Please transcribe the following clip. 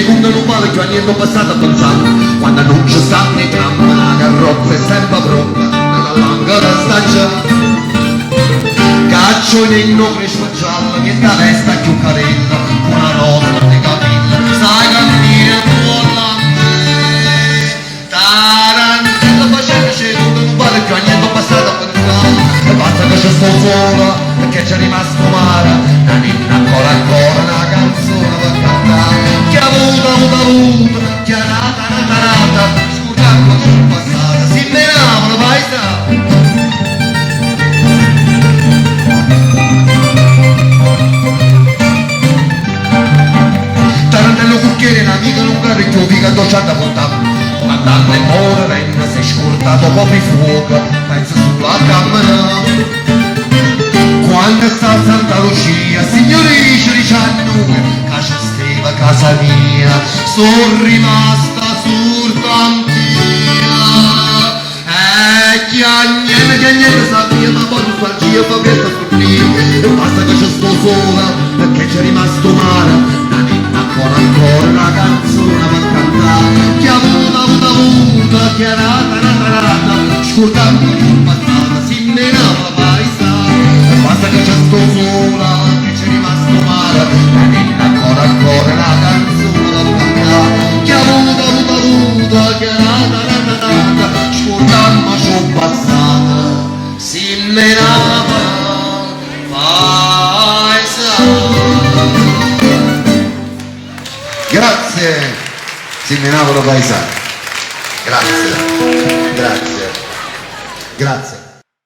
secondo non vale che ogni anno passato pensando quando non ci stanno i tram la carrozza è sempre pronta nella lunga da stagione caccio in nome speciale che da testa più carella una rosa di capilla sai cammina buona tarantella facendo secondo non vale che ogni anno passato pensando e basta che ci sto sola perché c'è rimasto male la ninna ancora una canzone per cantare che ha avuto che ha nata scusando sul passato si menavano paesa tarantello cucchiere un'amica non caricchio figa docciata portava mandando in mora renna si è scurtato come fuoco pensa sulla camera quando sta a Santa Lucia, signorisce 19, casa steva casa mia, sono rimasta surtantia. Che niente sapia, ma poi nostalgia fa questa sorpresa, e basta che ci sto sola, perché c'è rimasto male, la ninna ancora una canzone per cantare, che ha avuto, che è nata, scordando sul passato, si menava paesata. Basta che c'è sto sola, che c'è rimasto male, la ninna ancora la canzone da cantare, che ha avuto, che è nata, scordando sul passato, si menava paesata. Grazie, si menavano paesati. Grazie.